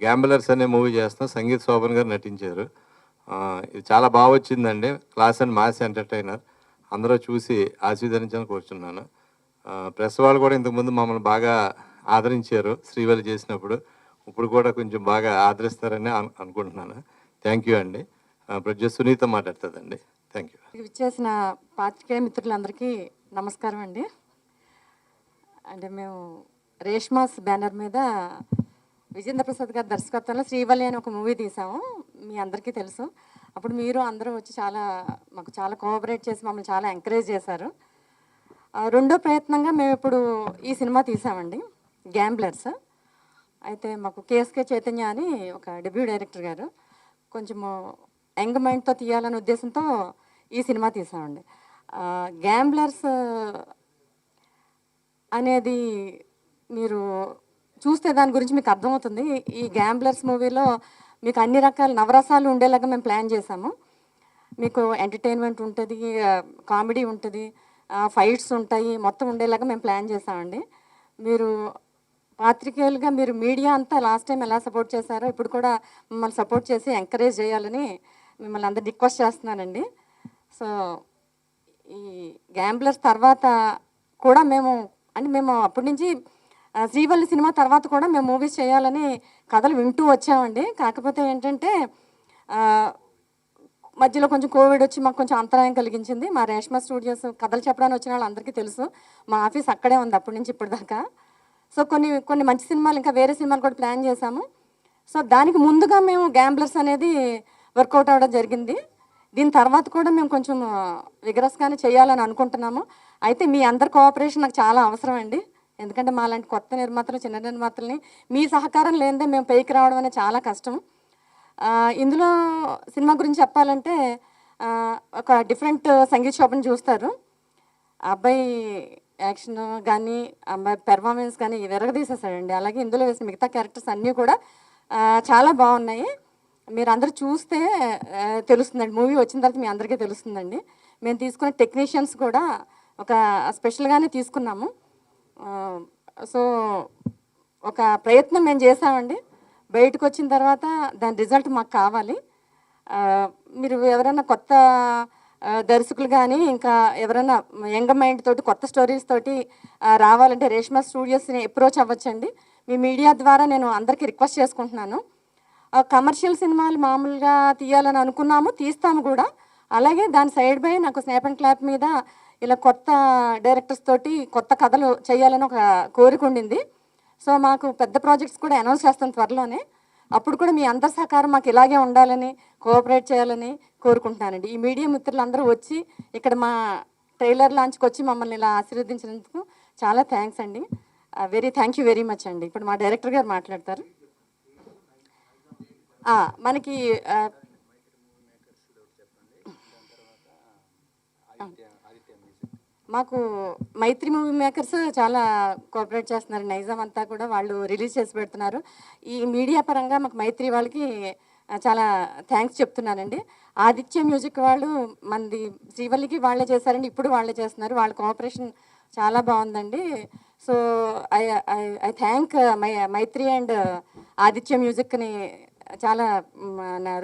Gamblers అనే movie చేస్తున్నాం. సంగీత్ శోభన్ గారు నటించారు. ఇది చాలా బాగా వచ్చిందండి. Class and mass entertainer. అందరూ చూసి ఆశీర్వదించాలని కోరుచున్నాను. ప్రెస్ వాళ్ళు కూడా ఇంతకుముందు మమ్మల్ని బాగా ఆదరించారు శ్రీవల్లి చేసినప్పుడు. ఇప్పుడు కూడా కొంచెం బాగా ఆదరిస్తారని అనుకుంటున్నాను. థ్యాంక్ యూ అండి. ప్రొడ్యూసర్ సునీత మాట్లాడుతుందండి. Thank you. ఇచ్చేసిన పాత్రికేయ మిత్రులందరికీ నమస్కారం అండి. అంటే మేము రేష్మాస్ బ్యానర్ మీద విజేంద్ర ప్రసాద్ గారి దర్శకత్వంలో శ్రీవల్లి అని ఒక మూవీ తీసాము. మీ అందరికీ తెలుసు. అప్పుడు మీరు అందరూ వచ్చి మాకు చాలా కోఆపరేట్ చేసి మమ్మల్ని చాలా ఎంకరేజ్ చేశారు. రెండో ప్రయత్నంగా మేము ఇప్పుడు ఈ సినిమా తీసామండి, గ్యాంబ్లర్స్. అయితే మాకు కేఎస్కే చైతన్య అని ఒక డెబ్యూ డైరెక్టర్ గారు కొంచెము యంగ్ మైండ్తో తీయాలనే ఉద్దేశంతో ఈ సినిమా తీసామండి. గ్యాంబ్లర్స్ అనేది మీరు చూస్తే దాని గురించి మీకు అర్థమవుతుంది. ఈ గ్యాంబ్లర్స్ మూవీలో మీకు అన్ని రకాల నవరసాలు ఉండేలాగా మేము ప్లాన్ చేసాము. మీకు ఎంటర్టైన్మెంట్ ఉంటుంది, కామెడీ ఉంటుంది, ఫైట్స్ ఉంటాయి, మొత్తం ఉండేలాగా మేము ప్లాన్ చేసామండి. మీరు పాత్రికేయులుగా మీరు మీడియా అంతా లాస్ట్ టైం ఎలా సపోర్ట్ చేశారో ఇప్పుడు కూడా మిమ్మల్ని సపోర్ట్ చేసి ఎంకరేజ్ చేయాలని మిమ్మల్ని అందరు రిక్వెస్ట్ చేస్తున్నానండి. సో ఈ గ్యాంబ్లర్స్ తర్వాత కూడా మేము అప్పటి నుంచి శ్రీవల్లి సినిమా తర్వాత కూడా మేము మూవీస్ చేయాలని కథలు వింటూ వచ్చామండి. కాకపోతే ఏంటంటే మధ్యలో కొంచెం కోవిడ్ వచ్చి మాకు కొంచెం అంతరాయం కలిగించింది. మా రేష్మా స్టూడియోస్ కథలు చెప్పడానికి వచ్చిన వాళ్ళు అందరికీ తెలుసు, మా ఆఫీస్ అక్కడే ఉంది అప్పటి నుంచి ఇప్పటిదాకా. సో కొన్ని మంచి సినిమాలు, ఇంకా వేరే సినిమాలు కూడా ప్లాన్ చేశాము. సో దానికి ముందుగా మేము గ్యాంబ్లర్స్ అనేది వర్కౌట్ అవ్వడం జరిగింది. దీని తర్వాత కూడా మేము కొంచెం విగరస్గానే చేయాలని అనుకుంటున్నాము. అయితే మీ అందరి కోఆపరేషన్ నాకు చాలా అవసరం అండి. ఎందుకంటే మా లాంటి కొత్త నిర్మాతలు, చిన్న నిర్మాతల్ని మీ సహకారం లేనిదే మేము పైకి రావడం అనేది చాలా కష్టం. ఇందులో సినిమా గురించి చెప్పాలంటే ఒక డిఫరెంట్ సంగీత్ శోభను చూస్తారు. అబ్బాయి యాక్షన్ కానీ, అబ్బాయి పెర్ఫార్మెన్స్ కానీ విరగదీసేసాడండి. అలాగే ఇందులో వేసిన మిగతా క్యారెక్టర్స్ అన్నీ కూడా చాలా బాగున్నాయి. మీరు అందరూ చూస్తే తెలుస్తుందండి. మూవీ వచ్చిన తర్వాత మీ అందరికీ తెలుస్తుందండి. మేము తీసుకున్న టెక్నీషియన్స్ కూడా ఒక స్పెషల్గానే తీసుకున్నాము. సో ఒక ప్రయత్నం మేము చేసామండి. బయటకు వచ్చిన తర్వాత దాని రిజల్ట్ మాకు కావాలి. మీరు ఎవరైనా కొత్త దర్శకులు కానీ ఇంకా ఎవరైనా యంగ్ మైండ్ తోటి కొత్త స్టోరీస్ తోటి రావాలంటే రేష్మా స్టూడియోస్ని అప్రోచ్ అవ్వచ్చండి. మీ మీడియా ద్వారా నేను అందరికీ రిక్వెస్ట్ చేసుకుంటున్నాను. కమర్షియల్ సినిమాలు మామూలుగా తీయాలని అనుకున్నాము, తీస్తాము కూడా. అలాగే దాని సైడ్ బై నాకు స్నాప్ అండ్ క్లాప్ మీద ఇలా కొత్త డైరెక్టర్స్ తోటి కొత్త కథలు చేయాలని ఒక కోరిక ఉండింది. సో మాకు పెద్ద ప్రాజెక్ట్స్ కూడా అనౌన్స్ చేస్తాం త్వరలోనే. అప్పుడు కూడా మీ అందరి సహకారం మాకు ఇలాగే ఉండాలని, కోఆపరేట్ చేయాలని కోరుకుంటున్నానండి. ఈ మీడియా మిత్రులందరూ వచ్చి ఇక్కడ మా ట్రైలర్ లాంచ్కి వచ్చి మమ్మల్ని ఇలా ఆశీర్వదించినందుకు చాలా థ్యాంక్స్ అండి. థ్యాంక్ యూ వెరీ మచ్ అండి. ఇప్పుడు మా డైరెక్టర్ గారు మాట్లాడతారు. మనకి మాకు మైత్రి మూవీ మేకర్స్ చాలా కోఆపరేట్ చేస్తున్నారు. నైజాం అంతా కూడా వాళ్ళు రిలీజ్ చేసి పెడుతున్నారు. ఈ మీడియా పరంగా మాకు మైత్రి వాళ్ళకి చాలా థ్యాంక్స్ చెప్తున్నానండి. ఆదిత్య మ్యూజిక్ వాళ్ళు మనది శ్రీవల్లికి వాళ్ళే చేశారండి, ఇప్పుడు వాళ్ళే చేస్తున్నారు. వాళ్ళ కోఆపరేషన్ చాలా బాగుందండి. So I thank Mythri and Aditya మ్యూజిక్ని చాలా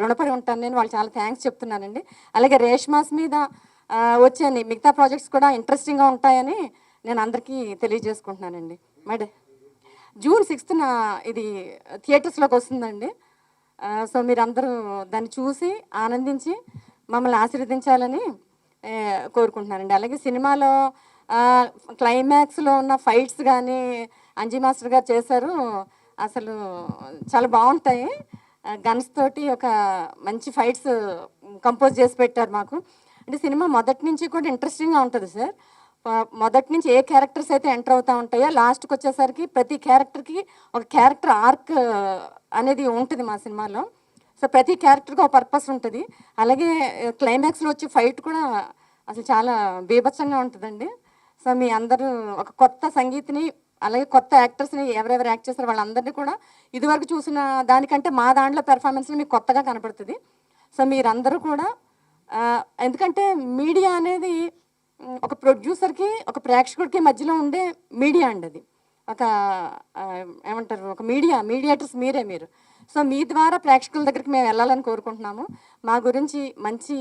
రుణపడి ఉంటాను నేను. వాళ్ళు చాలా థ్యాంక్స్ చెప్తున్నానండి. అలాగే రేష్మాస్ మీద వచ్చే మిగతా ప్రాజెక్ట్స్ కూడా ఇంట్రెస్టింగ్గా ఉంటాయని నేను అందరికీ తెలియజేసుకుంటున్నానండి. జూన్ 6న ఇది థియేటర్స్లోకి వస్తుందండి. సో మీరందరూ దాన్ని చూసి ఆనందించి మమ్మల్ని ఆశీర్వదించాలని కోరుకుంటున్నానండి. అలాగే సినిమాలో క్లైమాక్స్లో ఉన్న ఫైట్స్ కానీ అంజీ మాస్టర్ గారు చేశారు. అసలు చాలా బాగుంటాయి. గన్స్ తోటి ఒక మంచి ఫైట్స్ కంపోజ్ చేసి పెట్టారు మాకు. అంటే సినిమా మొదటి నుంచి కూడా ఇంట్రెస్టింగ్గా ఉంటుంది సార్. మొదటి నుంచి ఏ క్యారెక్టర్స్ అయితే ఎంటర్ అవుతూ ఉంటాయో లాస్ట్కి వచ్చేసరికి ప్రతి క్యారెక్టర్కి ఒక క్యారెక్టర్ ఆర్క్ అనేది ఉంటుంది మా సినిమాలో. సో ప్రతి క్యారెక్టర్కి ఒక పర్పస్ ఉంటుంది. అలాగే క్లైమాక్స్లో వచ్చే ఫైట్ కూడా అసలు చాలా బీభత్సంగా ఉంటుందండి. సో మీ అందరూ ఒక కొత్త సంగీత్ని, అలాగే కొత్త యాక్టర్స్ని ఎవరెవరు యాక్ట్ చేస్తారో వాళ్ళందరినీ కూడా ఇదివరకు చూసిన దానికంటే మా దాంట్లో పెర్ఫార్మెన్స్ని మీకు కొత్తగా కనపడుతుంది. సో మీరందరూ కూడా ఎందుకంటే మీడియా అనేది ఒక ప్రొడ్యూసర్కి ఒక ప్రేక్షకుడికి మధ్యలో ఉండే మీడియా అండి అది. ఒక ఆ, ఏమంటారు, ఒక మీడియేటర్స్ మీరు. సో మీ ద్వారా ప్రేక్షకుల దగ్గరికి మేము వెళ్ళాలని కోరుకుంటున్నాము. మా గురించి మంచి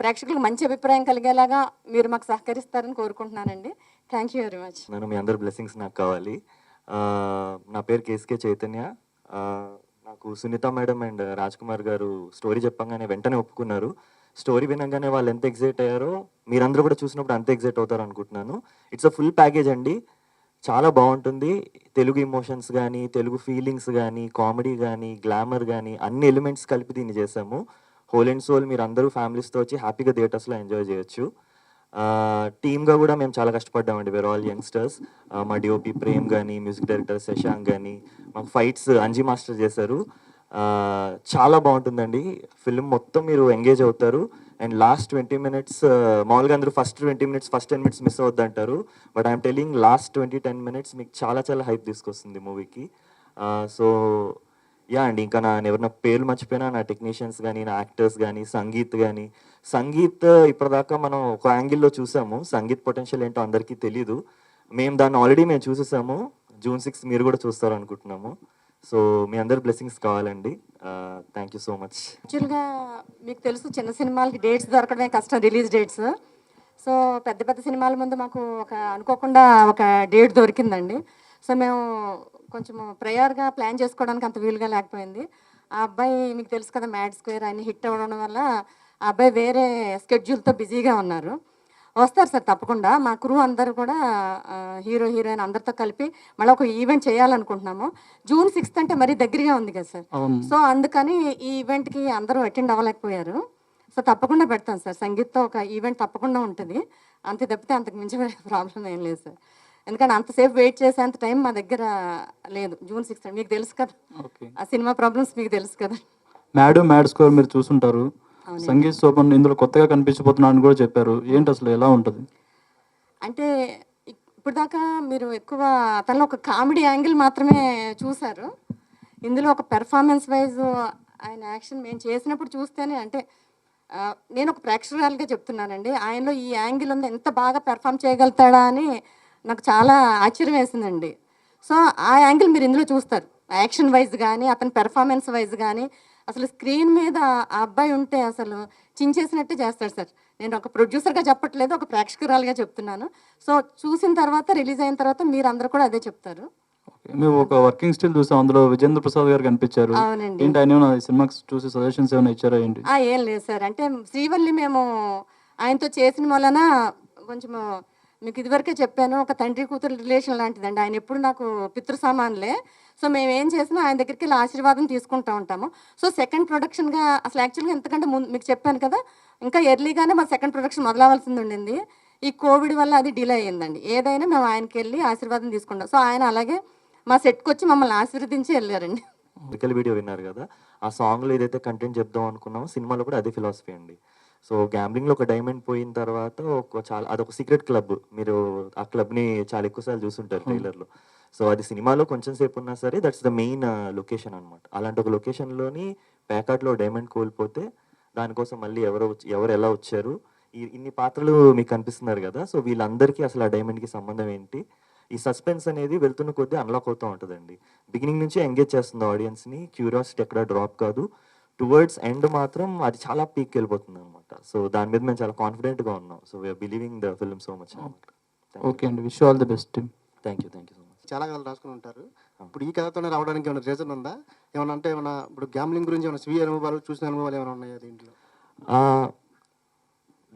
ప్రేక్షకులకు మంచి అభిప్రాయం కలిగేలాగా మీరు మాకు సహకరిస్తారని కోరుకుంటున్నానండి. Thank you very much. నన్ను మీ అందరి బ్లెస్సింగ్స్ నాకు కావాలి. నా పేరు కేఎస్కే చైతన్య. ఆ, నాకు సునీత మేడం అండ్ రాజ్ కుమార్ గారు స్టోరీ చెప్పంగానే వెంటనే ఒప్పుకున్నారు. స్టోరీ వినగానే వాళ్ళు ఎంత ఎగ్జైట్ అయ్యారో మీరందరూ కూడా చూసినప్పుడు అంత ఎగ్జైట్ అవుతారు అనుకుంటున్నాను. ఇట్స్ అ ఫుల్ ప్యాకేజ్ అండి. చాలా బాగుంటుంది. తెలుగు ఇమోషన్స్ కానీ, తెలుగు ఫీలింగ్స్ కానీ, కామెడీ కానీ, గ్లామర్ కానీ అన్ని ఎలిమెంట్స్ కలిపి దీన్ని చేసాము. హోల్ అండ్ సోల్ మీరు అందరూ ఫ్యామిలీస్తో వచ్చి హ్యాపీగా థియేటర్స్లో ఎంజాయ్ చేయొచ్చు. టీమ్గా కూడా మేము చాలా కష్టపడ్డామండి. We're all youngsters. మా డిఓపి ప్రేమ్ కానీ, మ్యూజిక్ డైరెక్టర్ శశాంక్ కానీ, మాకు ఫైట్స్ అంజీ మాస్టర్ చేశారు. చాలా బాగుంటుందండి. ఫిల్మ్ మొత్తం మీరు ఎంగేజ్ అవుతారు. అండ్ లాస్ట్ 20 minutes మామూలుగా అందరూ first 20 minutes first 10 minutes miss అవుద్దంటారు. But I'm telling last 10 minutes మీకు చాలా చాలా హైప్ తీసుకొస్తుంది మూవీకి. సో యా అండి, ఇంకా నేను ఎవరైనా పేర్లు మర్చిపోయినా నా టెక్నీషియన్స్ కానీ, నా యాక్టర్స్ కానీ, సంగీత్ ఇప్పటిదాకా మనం ఒక యాంగిల్లో చూసాము. సంగీత్ పొటెన్షియల్ ఏంటో అందరికీ తెలీదు. దాన్ని ఆల్రెడీ మేము చూసేసాము. June 6 మీరు కూడా చూస్తారు అనుకుంటున్నాము. సో మీ అందరి బ్లెస్సింగ్స్ కావాలండి. Thank you so much. యాక్చువల్గా మీకు తెలుసు, చిన్న సినిమాలకి డేట్స్ దొరకడమే కష్టం, రిలీజ్ డేట్స్. సో పెద్ద పెద్ద సినిమాల ముందు మాకు అనుకోకుండా ఒక డేట్ దొరికిందండి. సో మేము కొంచెం ప్రయర్గా ప్లాన్ చేసుకోవడానికి అంత వీలుగా లేకపోయింది. ఆ అబ్బాయి మీకు తెలుసు కదా, మ్యాడ్ స్క్వేర్ ఆయన హిట్ అవ్వడం వల్ల ఆ అబ్బాయి వేరే స్కెడ్యూల్తో బిజీగా ఉన్నారు. వస్తారు సార్ తప్పకుండా. మా క్రూ అందరూ కూడా హీరో హీరోయిన్ అందరితో కలిపి మళ్ళీ ఒక ఈవెంట్ చేయాలనుకుంటున్నాము. June 6 అంటే మరీ దగ్గరగా ఉంది కదా సార్. సో అందుకని ఈ ఈవెంట్కి అందరూ అటెండ్ అవ్వలేకపోయారు. సో తప్పకుండా పెడతాం సార్. సంగీత్తో ఒక ఈవెంట్ తప్పకుండా ఉంటుంది. అంతే తప్పితే అంతకు మించి ప్రాబ్లం ఏం లేదు సార్. ఎందుకంటే అంతసేపు వెయిట్ చేసేంత టైం మా దగ్గర లేదు. June 6 మీకు తెలుసు కదా, ఆ సినిమా ప్రాబ్లమ్స్ మీకు తెలుసు కదా. మ్యాడ్ స్కోర్ మీరు చూసుంటారు. సంగీత్ శోభన్ ఇందులో కొత్తగా కనిపించబోతున్నాను కూడా చెప్పారు. ఏంటి అసలు ఎలా ఉంటుంది? అంటే ఇప్పుడు దాకా మీరు ఎక్కువ అతనిలో ఒక కామెడీ యాంగిల్ మాత్రమే చూశారు. ఇందులో ఒక పెర్ఫార్మెన్స్ వైజ్ ఆయన యాక్షన్ మేము చేసినప్పుడు చూస్తేనే, అంటే నేను ఒక ప్రేక్షకురాలుగా చెప్తున్నానండి, ఆయనలో ఈ యాంగిల్ ఉంది, ఎంత బాగా పెర్ఫామ్ చేయగలుగుతాడా అని నాకు చాలా ఆశ్చర్యం వేసిందండి. సో ఆ యాంగిల్ మీరు ఇందులో చూస్తారు. యాక్షన్ వైజ్ కానీ, అతని పెర్ఫార్మెన్స్ వైజ్ కానీ, అసలు స్క్రీన్ మీద ఆ అబ్బాయి ఉంటే అసలు చించేసినట్టే చేస్తాడు సార్. నేను ఒక ప్రొడ్యూసర్గా చెప్పట్లేదు, ఒక ప్రేక్షకురాలుగా చెప్తున్నాను. సో చూసిన తర్వాత, రిలీజ్ అయిన తర్వాత మీరు అందరూ కూడా అదే చెప్తారు. మేము ఒక వర్కింగ్ స్టిల్ చూసాం, అందులో విజేంద్ర ప్రసాద్ గారు కనిపించారు. అవునండి. ఏంటి ఆయన ఏమైనా ఈ సినిమాకి చూసి సజెషన్స్ ఏమైనా ఇచ్చారా ఏంటి? ఏం లేదు సార్. అంటే శ్రీవల్లి మేము ఆయనతో చేసిన వలన కొంచెం మీకు ఇదివరకే చెప్పాను, ఒక తండ్రి కూతురు రిలేషన్ లాంటిదండి. ఆయన ఎప్పుడు నాకు పితృ సామాన్లే. సో మేము ఏం చేసినా ఆయన దగ్గరికి వెళ్ళి ఆశీర్వాదం తీసుకుంటూ ఉంటాము. సో సెకండ్ ప్రొడక్షన్గా అసలు యాక్చువల్గా ఎంతకంటే ముందు మీకు చెప్పాను కదా, ఇంకా ఎర్లీగానే మా సెకండ్ ప్రొడక్షన్ మొదలవలసింది ఉండింది. ఈ కోవిడ్ వల్ల అది డిలే అయ్యిందండి. ఏదైనా మేము ఆయనకి వెళ్ళి ఆశీర్వాదం తీసుకుంటాం. సో ఆయన అలాగే మా సెట్కి వచ్చి మమ్మల్ని ఆశీర్వదించి వెళ్ళారండి. లిరికల్ వీడియో విన్నారు కదా, ఆ సాంగ్లో ఏదైతే కంటెంట్ చెప్దాం అనుకున్నామో సినిమాలో కూడా అదే ఫిలాసఫీ అండి. సో గ్యాంబ్లింగ్లో ఒక డైమండ్ పోయిన తర్వాత అదొక సీక్రెట్ క్లబ్. మీరు ఆ క్లబ్ని చాలా ఎక్కువసార్లు చూసుంటారు ట్రైలర్లో. సో అది సినిమాలో కొంచెం సేపు ఉన్నా సరే దట్స్ ద మెయిన్ లొకేషన్ అనమాట. అలాంటి ఒక లొకేషన్లోని ప్యాకాట్లో డైమండ్ కోల్పోతే దానికోసం మళ్ళీ ఎవరు ఎలా వచ్చారు, ఇన్ని పాత్రలు మీకు కనిపిస్తున్నారు కదా. సో వీళ్ళందరికీ అసలు ఆ డైమండ్కి సంబంధం ఏంటి, ఈ సస్పెన్స్ అనేది వెళ్తున్న కొద్దీ అన్లాక్ అవుతూ ఉంటుందండి. బిగినింగ్ నుంచి ఎంగేజ్ చేస్తుంది ఆడియన్స్ని. క్యూరియాసిటీ ఎక్కడ డ్రాప్ కాదు. టువర్డ్స్ ఎండ్ మాత్రం అది చాలా పీక్ వెళ్ళిపోతుంది అనమాట. సో దాని మీద మేము చాలా కాన్ఫిడెంట్గా ఉన్నాం. So we're believing the film so much అనమాట. ఓకే అండి, wish all the best. Thank you so much. చాలా కథలు రాసుకుని ఉంటారు. ఇప్పుడు ఈ కథతోనే రావడానికి ఏమైనా రీజన్ ఉందా? ఏమన్నా అంటే ఏమన్నా ఇప్పుడు గ్యాంబ్లింగ్ గురించి ఏమైనా స్వీయ అనుభవాలు, చూసిన అనుభవాలు ఏమైనా ఉన్నాయా దీంట్లో?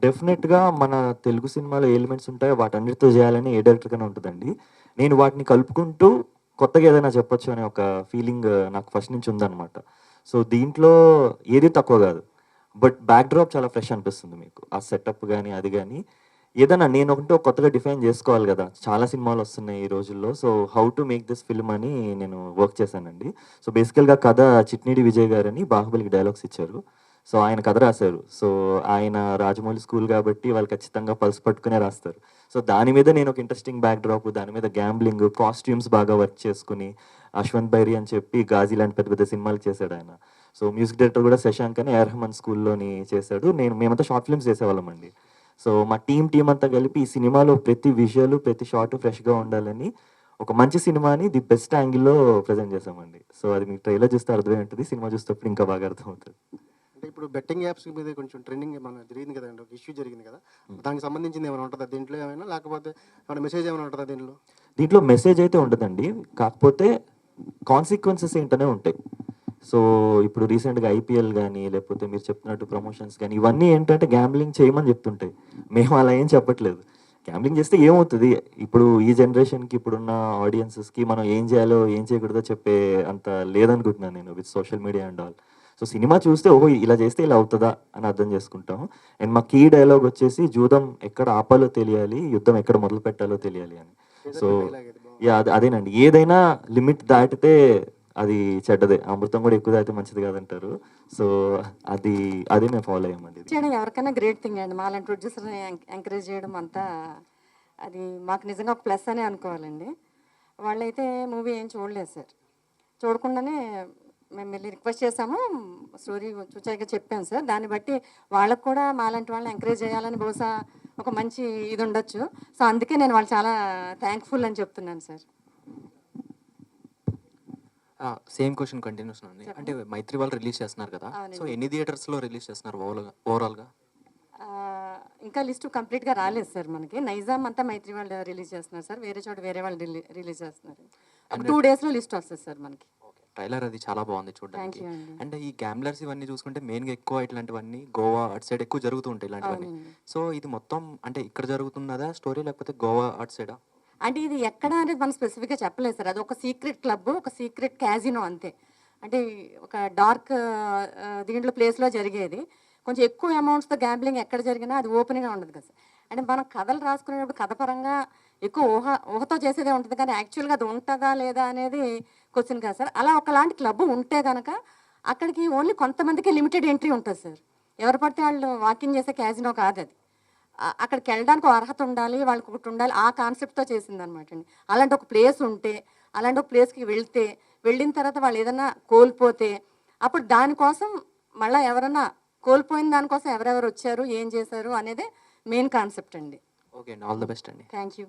డెఫినెట్గా మన తెలుగు సినిమాలో ఎలిమెంట్స్ ఉంటాయో వాటన్నిటితో చేయాలని ఏ డైరెక్టర్గానే ఉంటుందండి. నేను వాటిని కలుపుకుంటూ కొత్తగా ఏదైనా చెప్పొచ్చు అనే ఒక ఫీలింగ్ నాకు ఫస్ట్ నుంచి ఉందన్నమాట. సో దీంట్లో ఏది తక్కువ కాదు, బట్ బ్యాక్ డ్రాప్ చాలా ఫ్రెష్ అనిపిస్తుంది మీకు. ఆ సెటప్ కానీ అది కానీ ఏదైనా నేను ఒకటి కొత్తగా డిఫైన్ చేసుకోవాలి కదా. చాలా సినిమాలు వస్తున్నాయి ఈ రోజుల్లో. So how to make this film అని నేను వర్క్ చేశానండి. సో బేసికల్గా కథ చిట్నీడి విజయ్ గారని బాహుబలికి డైలాగ్స్ ఇచ్చారు. సో ఆయన కథ రాశారు. సో ఆయన రాజమౌళి స్కూల్ కాబట్టి వాళ్ళు ఖచ్చితంగా పల్స్ పట్టుకునే రాస్తారు. సో దాని మీద నేను ఒక ఇంట్రెస్టింగ్ బ్యాక్ డ్రాప్, దాని మీద గ్యాంబ్లింగ్, కాస్ట్యూమ్స్ బాగా వర్క్ చేసుకుని అశ్వంత్ బైరి అని చెప్పి గాజీ లాంటి పెద్ద పెద్ద సినిమాలు చేశాడు ఆయన. సో మ్యూజిక్ డైరెక్టర్ కూడా శశాంక్ అని ఏఆర్ రెహమాన్ స్కూల్లోని చేశాడు. మేమంతా షార్ట్ ఫిల్మ్స్ చేసేవాళ్ళం అండి. సో మా టీం అంతా కలిపి ఈ సినిమాలో ప్రతి విజువల్, ప్రతి షాట్ ఫ్రెష్గా ఉండాలని ఒక మంచి సినిమాని ది బెస్ట్ యాంగిల్లో ప్రజెంట్ చేసామండి. సో అది మీకు ట్రైలర్ చూస్తే అర్థమై ఉంటుంది, సినిమా చూసేటప్పుడు ఇంకా బాగా అర్థమవుతుంది. అంటే ఇప్పుడు బెట్టింగ్ యాప్స్ మీద కొంచెం ట్రెండింగ్ ఏమైనా జరిగింది కదండి, ఒక ఇష్యూ జరిగింది కదా, దానికి సంబంధించింది ఏమైనా ఉంటుందా దీంట్లో, ఏమైనా లేకపోతే ఏమైనా మెసేజ్ ఏమైనా ఉంటుందా దీంట్లో? దీంట్లో మెసేజ్ అయితే ఉండదండి, కాకపోతే కాన్సిక్వెన్సెస్ ఏంటనే ఉంటాయి. సో ఇప్పుడు రీసెంట్గా ఐపీఎల్ కానీ లేకపోతే మీరు చెప్తున్నట్టు ప్రమోషన్స్ కానీ ఇవన్నీ ఏంటంటే గ్యాంబ్లింగ్ చేయమని చెప్తుంటాయి. మేము అలా ఏం చెప్పట్లేదు. గ్యాంబ్లింగ్ చేస్తే ఏమవుతుంది, ఇప్పుడు ఈ జనరేషన్కి ఇప్పుడున్న ఆడియన్సెస్కి మనం ఏం చేయాలో ఏం చేయకూడదో చెప్పే అంత లేదనుకుంటున్నాను నేను with social media and all. So cinema చూస్తే ఓహో ఇలా చేస్తే ఇలా అవుతుందా అని అర్థం చేసుకుంటాం. అండ్ మా కీ డైలాగ్ వచ్చేసి జూదం ఎక్కడ ఆపాలో తెలియాలి, యుద్ధం ఎక్కడ మొదలు పెట్టాలో తెలియాలి అని. సో అదేనండి, ఏదైనా లిమిట్ దాటితే అది చెడ్డదే, అమృతం కూడా ఎక్కువ తాగితే మంచిది కాదంటారు. సో అదే మేము ఫాలో అయ్యామండి. చేయడం ఎవరికైనా గ్రేట్ థింగ్ అండి. మాలాంటి ప్రొడ్యూసర్ని ఎంకరేజ్ చేయడం అంతా అది మాకు నిజంగా ఒక ప్లస్ అనే అనుకోవాలండి. వాళ్ళైతే మూవీ ఏం చూడలేదు సార్, చూడకుండానే మేము వెళ్ళి రిక్వెస్ట్ చేసాము, స్టోరీ చూచాక చెప్పాను సార్. దాన్ని బట్టి వాళ్ళకు కూడా మాలాంటి వాళ్ళని ఎంకరేజ్ చేయాలని బహుశా ఒక మంచి ఇది ఉండొచ్చు. సో అందుకే నేను వాళ్ళు చాలా థ్యాంక్ఫుల్ అని చెప్తున్నాను సార్. సేమ్ క్వశ్చన్ కంటిన్యూషన్ ఉంది. అంటే మైత్రి వాళ్ళు రిలీజ్ చేస్తున్నారు కదా, సో ఎన్ని థియేటర్స్లో రిలీజ్ చేస్తున్నారు ఓవరాల్గా? ఇంకా లిస్ట్ కంప్లీట్గా రాలేదు సార్ మనకి. నైజాం అంతా మైత్రి వాళ్ళు రిలీజ్ చేస్తున్నారు సార్, వేరే చోట వేరే వాళ్ళు రిలీజ్ చేస్తున్నారు. 2 డేస్లో లిస్ట్ వస్తుంది సార్ మనకి. ట్రైలర్ అది చాలా బాగుంది చూడడానికి. థ్యాంక్ యూ అండి. అంటే ఈ గ్యాంబ్లర్స్ ఇవన్నీ చూసుకుంటే మెయిన్గా ఎక్కువ ఇట్లాంటివన్నీ గోవా అటు సైడ్ ఎక్కువ జరుగుతూ ఉంటాయి ఇలాంటివన్నీ. సో ఇది మొత్తం అంటే ఇక్కడ జరుగుతున్నదా స్టోరీ, లేకపోతే గోవా అటు సైడా? అంటే ఇది ఎక్కడ అనేది మనం స్పెసిఫిక్గా చెప్పలేదు సార్. అది ఒక సీక్రెట్ క్లబ్, ఒక సీక్రెట్ క్యాజినో అంతే. అంటే ఒక డార్క్ దీంట్లో ప్లేస్లో జరిగేది. కొంచెం ఎక్కువ అమౌంట్స్తో గ్యాంబ్లింగ్ ఎక్కడ జరిగినా అది ఓపెన్గా ఉండదు కదా సార్. అంటే మనం కథలు రాసుకునేటప్పుడు కథపరంగా ఎక్కువ ఊహతో చేసేదే ఉంటుంది, కానీ యాక్చువల్గా అది ఉంటుందా లేదా అనేది క్వశ్చన్ కాదు సార్. అలా ఒకలాంటి క్లబ్ ఉంటే కనుక అక్కడికి ఓన్లీ కొంతమందికి లిమిటెడ్ ఎంట్రీ ఉంటుంది సార్. ఎవరు పడితే వాళ్ళు వాకింగ్ చేసే క్యాజినో కాదు అది. అక్కడికి వెళ్ళడానికి అర్హత ఉండాలి, వాళ్ళకి ఒకటి ఉండాలి, ఆ కాన్సెప్ట్తో చేసింది అనమాట అండి. అలాంటి ఒక ప్లేస్ ఉంటే, అలాంటి ఒక ప్లేస్కి వెళ్ళిన తర్వాత వాళ్ళు ఏదైనా కోల్పోతే అప్పుడు దానికోసం మళ్ళీ ఎవరైనా కోల్పోయిన దానికోసం ఎవరెవరు వచ్చారు, ఏం చేశారు అనేదే మెయిన్ కాన్సెప్ట్ అండి. ఓకే అండి, ఆల్ ద బెస్ట్ అండి. Thank you.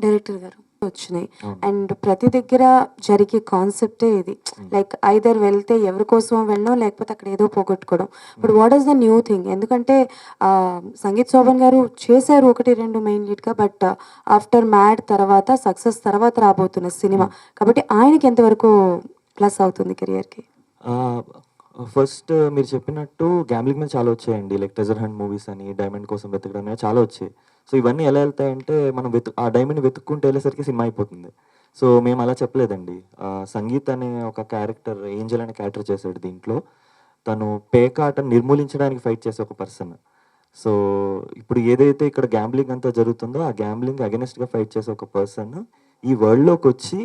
డైరెక్టర్ గారు వచ్చినాయి అండ్ ప్రతి దగ్గర జరిగే కాన్సెప్టే ఇది, లైక్ ఐదర్ వెళ్తే ఎవరి కోసమో వెళ్ళడం, లేకపోతే అక్కడ ఏదో పోగొట్టుకోవడం. But what is the new thing? ఎందుకంటే సంగీత్ శోభన్ గారు చేశారు 1-2 మెయిన్ లీడ్గా, బట్ ఆఫ్టర్ మ్యాడ్ తర్వాత సక్సెస్ తర్వాత రాబోతున్న సినిమా కాబట్టి ఆయనకి ఎంతవరకు ప్లస్ అవుతుంది కెరియర్కి? ఫస్ట్ మీరు చెప్పినట్టు గ్యాంబ్లింగ్ మీద చాలా వచ్చాయండి, లైక్ ట్రెజర్ హంట్ మూవీస్ అని, డైమండ్ కోసం వెతకడం అనేవి చాలా వచ్చాయి. సో ఇవన్నీ ఎలా వెళ్తాయంటే మనం ఆ డైమండ్ వెతుక్కుంటూ వెళ్ళేసరికి సినిమా అయిపోతుంది. సో మేము అలా చెప్పలేదండి. సంగీత్ అనే ఒక క్యారెక్టర్, ఏంజల్ అనే క్యారెక్టర్ చేశాడు దీంట్లో. తను పేకాటను నిర్మూలించడానికి ఫైట్ చేసే ఒక పర్సన్. సో ఇప్పుడు ఏదైతే ఇక్కడ గ్యాంబ్లింగ్ అంతా జరుగుతుందో ఆ గ్యాంబ్లింగ్ అగెనిస్ట్గా ఫైట్ చేసే ఒక పర్సన్ ఈ వరల్డ్లోకి వచ్చి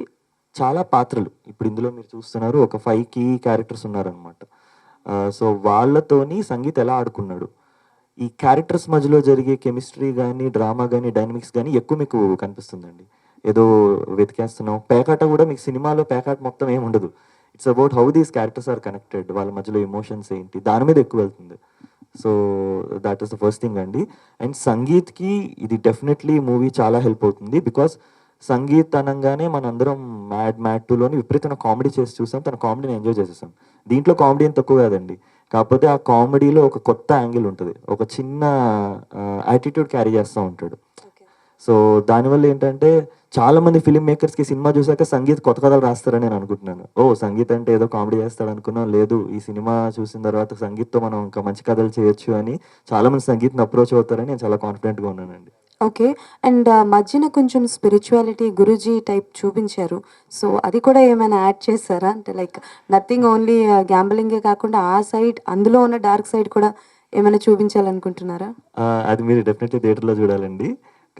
చాలా పాత్రలు ఇప్పుడు ఇందులో మీరు చూస్తున్నారు, ఒక 5 కీ క్యారెక్టర్స్ ఉన్నారనమాట. సో వాళ్ళతోని సంగీత్ ఎలా ఆడుకున్నాడు, ఈ క్యారెక్టర్స్ మధ్యలో జరిగే కెమిస్ట్రీ కానీ, డ్రామా కానీ, డైనమిక్స్ కానీ ఎక్కువ మీకు కనిపిస్తుందండి. ఏదో వెతికేస్తున్నాం, పేకాట కూడా మీకు సినిమాలో పేకాట మొత్తం ఏమి ఉండదు. It's about how these characters are connected, వాళ్ళ మధ్యలో ఎమోషన్స్ ఏంటి, దాని మీద ఎక్కువ వెళ్తుంది. So that is the first thing అండి. అండ్ సంగీత్కి ఇది డెఫినెట్లీ మూవీ చాలా హెల్ప్ అవుతుంది. బికాస్ సంగీత్ అనగానే మనందరం మ్యాడ్ 2లోని విపరీతమైన కామెడీ చేసి చూసాం, తన కామెడీని ఎంజాయ్ చేసేసాం. దీంట్లో కామెడీ ఏం తక్కువ కాదండి, కాకపోతే ఆ కామెడీలో ఒక కొత్త యాంగిల్ ఉంటుంది, ఒక చిన్న యాటిట్యూడ్ క్యారీ చేస్తూ ఉంటాడు. సో దానివల్ల ఏంటంటే చాలా మంది ఫిల్మ్ మేకర్స్కి సినిమా చూసాక సంగీత్ కొత్త కథలు రాస్తారని నేను అనుకుంటున్నాను. సంగీత్ అంటే ఏదో కామెడీ చేస్తాడు అనుకున్నాం, లేదు ఈ సినిమా చూసిన తర్వాత సంగీత్తో మనం ఇంకా మంచి కథలు చేయొచ్చు అని చాలా మంది సంగీత్ని అప్రోచ్ అవుతారని నేను చాలా కాన్ఫిడెంట్గా ఉన్నానండి. ఓకే. అండ్ మధ్యన కొంచెం స్పిరిచువాలిటీ గురూజీ టైప్ చూపించారు. సో అది కూడా ఏమైనా యాడ్ చేశారా? అంటే లైక్ నథింగ్ ఓన్లీ గ్యాంబ్లింగే కాకుండా ఆ సైడ్, అందులో ఉన్న డార్క్ సైడ్ కూడా ఏమైనా చూపించాలనుకుంటున్నారా? అది మీరు డెఫినెట్లీ థియేటర్లో చూడాలండి.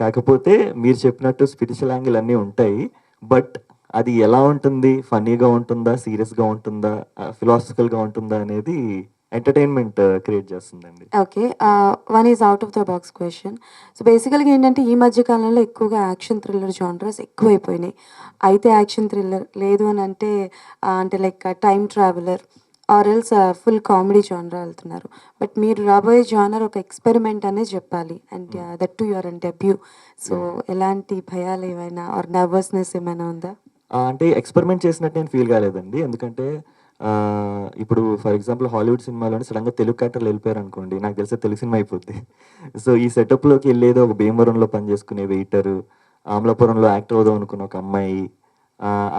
కాకపోతే మీరు చెప్పినట్టు స్పిరిచువల్ యాంగిల్ అన్నీ ఉంటాయి, బట్ అది ఎలా ఉంటుంది, ఫన్నీగా ఉంటుందా, సీరియస్గా ఉంటుందా, ఫిలాసఫికల్గా ఉంటుందా అనేది ఎంటర్టైన్మెంట్ క్రియేట్ చేస్తుందండి. Okay. One is out of the box question. So బేసికల్గా ఏంటంటే ఈ మధ్య కాలంలో ఎక్కువగా యాక్షన్ థ్రిల్లర్ జానర్స్ ఎక్కువైపోయినాయి. అయితే యాక్షన్ థ్రిల్లర్ లేదు అని అంటే అంటే like time traveller, or else full comedy genre వెళ్తున్నారు. బట్ మీరు రాబోయే జానర్ ఒక ఎక్స్పెరిమెంట్ అనే చెప్పాలి. And that to your debut. So ఎలాంటి భయాలు ఏమైనా ఆర్ నర్వస్నెస్ ఏమైనా ఉందా? అంటే ఎక్స్పెరిమెంట్ చేసినట్టు నేను ఫీల్ కాలేదండి. ఎందుకంటే ఇప్పుడు ఫర్ ఎగ్జాంపుల్ హాలీవుడ్ సినిమాలోనే సడన్గా తెలుగు క్యారెక్టర్లు వెళ్ళిపోయారు అనుకోండి, నాకు తెలిసే తెలుగు సినిమా అయిపోద్ది. సో ఈ సెటప్లోకి వెళ్ళేది ఒక భీమవరంలో పనిచేసుకునే వెయిటరు, అమలాపురంలో యాక్టర్ అవుదాం అనుకున్న ఒక అమ్మాయి,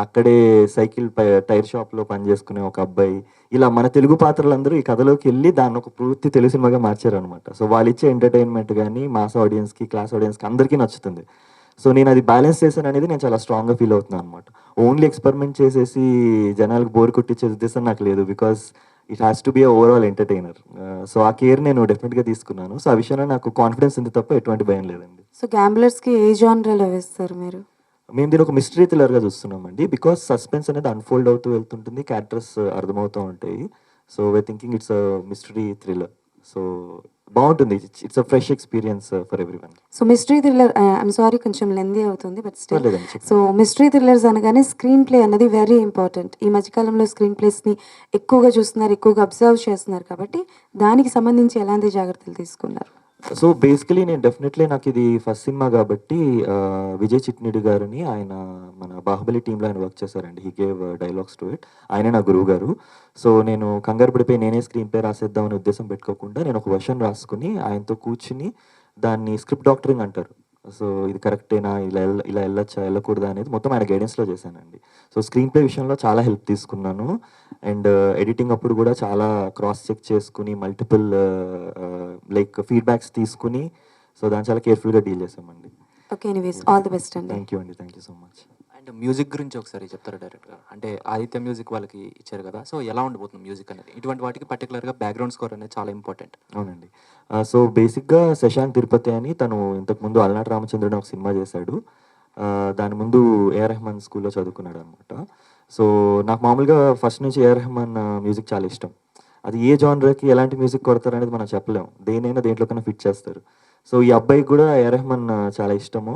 అక్కడే సైకిల్ టైర్ షాప్లో పనిచేసుకునే ఒక అబ్బాయి, ఇలా మన తెలుగు పాత్రలందరూ ఈ కథలోకి వెళ్ళి దాన్ని ఒక పూర్తి తెలుగు సినిమాగా మార్చారు అనమాట. సో వాళ్ళు ఇచ్చే ఎంటర్టైన్మెంట్ కానీ మాస్ ఆడియన్స్కి, క్లాస్ ఆడియన్స్కి అందరికీ నచ్చుతుంది. సో నేను అది బ్యాలెన్స్ చేశాను అనేది నేను చాలా స్ట్రాంగ్గా ఫీల్ అవుతున్నాను అనమాట. ఓన్లీ ఎక్స్పెరిమెంట్ చేసేసి జనాలకు బోర్ కొట్టించే ఉద్దేశం నాకు లేదు. Because it has to be a overall entertainer. So ఆ కేర్ నేను డెఫినెట్గా తీసుకున్నాను. సో ఆ విషయంలో నాకు కాన్ఫిడెన్స్ ఉంది తప్ప ఎటువంటి భయం లేదండి. సో గ్యాంబ్లర్స్కి ఏ జానర్లో వేస్తారు మీరు? మేము దీని ఒక మిస్టరీ థ్రిల్లర్గా చూస్తున్నామండి. బికాస్ సస్పెన్స్ అనేది అన్ఫోల్డ్ అవుతూ వెళ్తుంటుంది, క్యారెక్టర్స్ అర్థమవుతూ ఉంటాయి. So we thinking it's a mystery thriller. So బాగుంటుంది. It's a fresh experience for everyone. So mystery thriller, I'm sorry కొంచెం లెందీ అవుతుంది, బట్ స్టిల్. పర్లేదండి, చెప్పండి. సో మిస్టరీ థ్రిల్లర్స్ అనగానే స్క్రీన్ ప్లే అన్నది వెరీ ఇంపార్టెంట్. ఈ మధ్యకాలంలో స్క్రీన్ ప్లేస్ని ఎక్కువగా చూస్తున్నారు, ఎక్కువగా అబ్జర్వ్ చేస్తున్నారు. కాబట్టి దానికి సంబంధించి ఎలాంటి జాగ్రత్తలు తీసుకున్నారు? సో బేసికలీ నేను డెఫినెట్లీ నాకు ఇది ఫస్ట్ సినిమా కాబట్టి విజయ్ చిట్నిడి గారిని, ఆయన మన బాహుబలి టీంలో ఆయన వర్క్ చేశారండి. He gave dialogues to it. ఆయనే నా గురువు గారు. సో నేను కంగారు పడిపోయి నేనే స్క్రీన్ ప్లే రాసేద్దామనే ఉద్దేశం పెట్టుకోకుండా నేను ఒక వర్షన్ రాసుకుని ఆయనతో కూర్చుని దాన్ని స్క్రిప్ట్ డాక్టరింగ్ అంటారు. సో ఇది కరెక్టేనా, ఇలా వెళ్ళొచ్చా, వెళ్ళకూడదా అనేది మొత్తం ఆయన గైడెన్స్లో చేశానండి. సో స్క్రీన్ ప్లే విషయంలో చాలా హెల్ప్ తీసుకున్నాను. అండ్ ఎడిటింగ్ అప్పుడు కూడా చాలా క్రాస్ చెక్ చేసుకుని మల్టిపుల్ లైక్ ఫీడ్బ్యాక్స్ తీసుకుని సో దాన్ని చాలా కేర్ఫుల్గా డీల్ చేసామండి. Okay, anyways all the best అండి. థ్యాంక్ యూ అండి, thank you so much. And music గురించి ఒకసారి చెప్తారా డైరెక్ట్గా? అంటే ఆదిత్య మ్యూజిక్ వాళ్ళకి ఇచ్చారు కదా, సో ఎలా ఉండబోతుంది మ్యూజిక్ అనేది? ఇటువంటి వాటికి పర్టికులర్గా బ్యాక్గ్రౌండ్ స్కోర్ అనేది చాలా ఇంపార్టెంట్. అవునండి. సో బేసిక్గా శశాంక్ తిరుపతి అని తను ఇంతకుముందు అలనాటి రామచంద్రుడు ఒక సినిమా చేశాడు. దాని ముందు ఏఆర్ రెహమాన్ స్కూల్లో చదువుకున్నాడు అనమాట. సో నాకు మామూలుగా ఫస్ట్ నుంచి ఏఆర్ రెహమాన్ మ్యూజిక్ చాలా ఇష్టం. అది ఏ జానర్కి ఎలాంటి మ్యూజిక్ కొడతారు అనేది మనం చెప్పలేం, దేనైనా దేంట్లోకైనా ఫిట్ చేస్తారు. సో ఈ అబ్బాయికి కూడా ఏఆర్ రెహమాన్ చాలా ఇష్టము,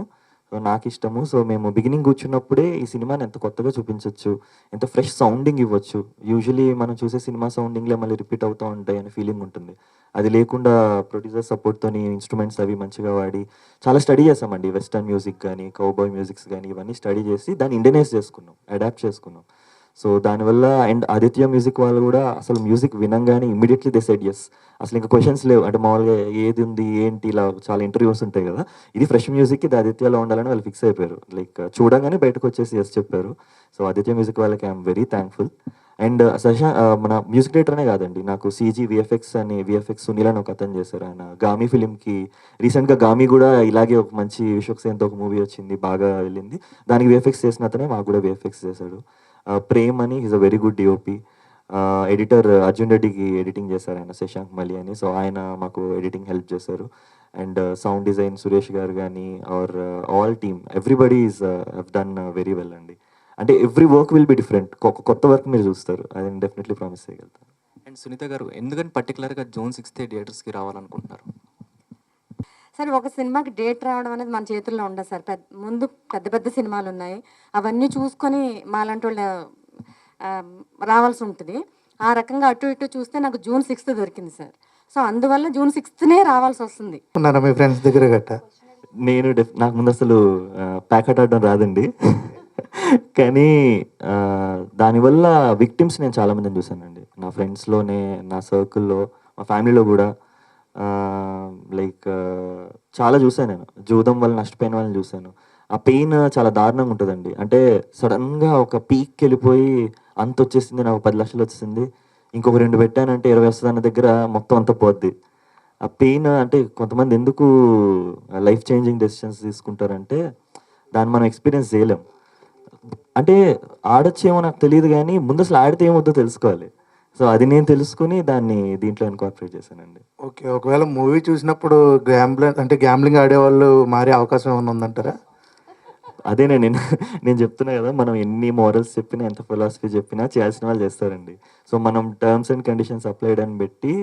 నాకు ఇష్టము. సో మేము బిగినింగ్ కూర్చున్నప్పుడే ఈ సినిమాని ఎంత కొత్తగా చూపించవచ్చు, ఎంత ఫ్రెష్ సౌండింగ్ ఇవ్వచ్చు. యూజువలీ మనం చూసే సినిమా సౌండింగ్లే మళ్ళీ రిపీట్ అవుతూ ఉంటాయి అనే ఫీలింగ్ ఉంటుంది. అది లేకుండా ప్రొడ్యూసర్ సపోర్ట్తోని ఇన్స్ట్రుమెంట్స్ అవి మంచిగా వాడి చాలా స్టడీ చేసామండి. వెస్టర్న్ మ్యూజిక్ కానీ, కౌబాయ్ మ్యూజిక్స్ కానీ ఇవన్నీ స్టడీ చేసి దాన్ని ఇండియనైజ్ చేసుకున్నాం, అడాప్ట్ చేసుకున్నాం. సో దానివల్ల అండ్ ఆదిత్య మ్యూజిక్ వాళ్ళు కూడా అసలు మ్యూజిక్ వినంగానే ఇమ్మీడియట్లీ దే సెడ్ ఎస్. అసలు ఇంకా క్వశ్చన్స్ లేవు. అంటే మామూలుగా ఏది ఉంది ఏంటి ఇలా చాలా ఇంటర్వ్యూస్ ఉంటాయి కదా, ఇది ఫ్రెష్ మ్యూజిక్, ఇది ఆదిత్యలో ఉండాలని వాళ్ళు ఫిక్స్ అయిపోయారు. లైక్ చూడగానే బయటకు వచ్చేసి ఎస్ చెప్పారు. సో ఆదిత్య మ్యూజిక్ వాళ్ళకి ఐఎమ్ వెరీ థ్యాంక్ఫుల్. అండ్ మన మ్యూజిక్ డైరెక్టర్నే కాదండి, నాకు CG VFX అని VFX సునీల్ అని ఒక అతను చేశారు. ఆయన గామి ఫిలింకి రీసెంట్గా గామి కూడా ఇలాగే ఒక మంచి విశ్వక్సేన్తో ఒక మూవీ వచ్చింది, బాగా వెళ్ళింది. దానికి VFX చేసిన అతనే మాకు కూడా VFX చేశాడు. ప్రేమ్ అని is a very good DOP. Editor Arjun రెడ్డికి ఎడిటింగ్ చేశారు ఆయన, శశాంక్ మలి అని. సో ఆయన మాకు ఎడిటింగ్ హెల్ప్ చేశారు. And sound design Suresh garu కానీ are all team everybody is have done very well అండి. అంటే every work will be different, కొత్త వర్క్ మీరు చూస్తారు, అది డెఫినెట్లీ ప్రామిస్ చేయగలుగుతాను. అండ్ సునీత గారు, ఎందుకని పర్టికులర్గా June 6th థియేటర్స్కి రావాలనుకుంటున్నారు? సార్ ఒక సినిమాకి డేట్ రావడం అనేది మన చేతుల్లో ఉండదు సార్. ముందు పెద్ద పెద్ద సినిమాలు ఉన్నాయి, అవన్నీ చూసుకొని మాలాంటి వాళ్ళు రావాల్సి ఉంటుంది. ఆ రకంగా అటు ఇటు చూస్తే నాకు June 6th దొరికింది సార్. సో అందువల్ల June 6th రావాల్సి వస్తుంది. ఉన్నారా మీ ఫ్రెండ్స్ దగ్గర గట్ట? నేను నాకు ముందు అసలు ప్యాకెట్ ఆడడం రాదండి. కానీ దానివల్ల విక్టిమ్స్ నేను చాలామందిని చూశానండి, నా ఫ్రెండ్స్లోనే, నా సర్కిల్లో, మా ఫ్యామిలీలో కూడా. లైక్ చాలా చూసాను నేను. జూదం వల్ల నష్టపోయిన వాళ్ళని చూశాను. ఆ పెయిన్ చాలా దారుణంగా ఉంటుందండి. అంటే సడన్గా ఒక పీక్కి వెళ్ళిపోయి అంత వచ్చేసింది, నాకు 10 లక్షలు వచ్చింది, ఇంకొక 2 పెట్టానంటే 20 వస్తుంది అన్న దగ్గర మొత్తం అంతా పోద్ది. ఆ పెయిన్ అంటే కొంతమంది ఎందుకు లైఫ్ చేంజింగ్ డెసిషన్స్ తీసుకుంటారంటే దాన్ని మనం ఎక్స్పీరియన్స్ చేయలేం. అంటే ఆడొచ్చేమో నాకు తెలియదు కానీ ముందు అసలు ఆడితే ఏమవుతుందో తెలుసుకోవాలి. సో అది నేను తెలుసుకుని దాన్ని దీంట్లో ఇన్కార్పొరేట్ చేశానండి. ఓకే, ఒకవేళ మూవీ చూసినప్పుడు గ్యాంబ్లింగ్ ఆడేవాళ్ళు మారే అవకాశం ఏమైనా ఉందంటారా? అదే నేను చెప్తున్నా కదా, మనం ఎన్ని మోరల్స్ చెప్పినా, ఎంత ఫిలాసఫీ చెప్పినా చేయాల్సిన వాళ్ళు చేస్తారండి. సో మనం టర్మ్స్ అండ్ కండిషన్స్ అప్లైడ్ అని పెట్టి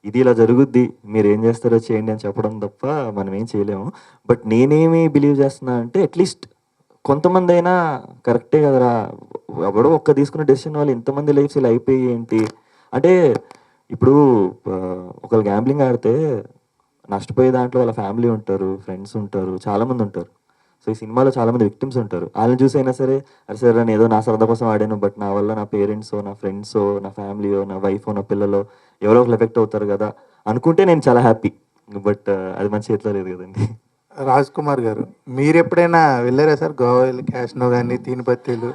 ఇది ఇలా జరుగుద్ది, మీరు ఏం చేస్తారో చేయండి అని చెప్పడం తప్ప మనం ఏం చేయలేము. బట్ నేనేమి బిలీవ్ చేస్తున్నా అంటే అట్లీస్ట్ కొంతమంది అయినా కరెక్టే కదరా, ఎవడో ఒక్క తీసుకున్న డెసిషన్ వాళ్ళు ఇంతమంది లైఫ్స్ ఇలా అయిపోయి ఏంటి అంటే ఇప్పుడు ఒకళ్ళు గ్యాంబ్లింగ్ ఆడితే నష్టపోయే దాంట్లో వాళ్ళ ఫ్యామిలీ ఉంటారు, ఫ్రెండ్స్ ఉంటారు, చాలామంది ఉంటారు. సో ఈ సినిమాలో చాలామంది విక్టిమ్స్ ఉంటారు. వాళ్ళని చూసి అయినా సరే అరే సార్ నేను ఏదో నా సరదా కోసం ఆడాను, బట్ నా వల్ల నా పేరెంట్స్, నా ఫ్రెండ్స్, నా ఫ్యామిలీయో, నా వైఫ్, నా పిల్లలు ఎవరో ఒకరు ఎఫెక్ట్ అవుతారు కదా అనుకుంటే నేను చాలా హ్యాపీ. బట్ అది మన చేతిలో లేదు కదండి. రాజ్ కుమార్ గారు, మీరు ఎప్పుడైనా వెళ్ళారా సార్ గోవా వెళ్ళి క్యాష్నో కానీ తీనిపత్తిలు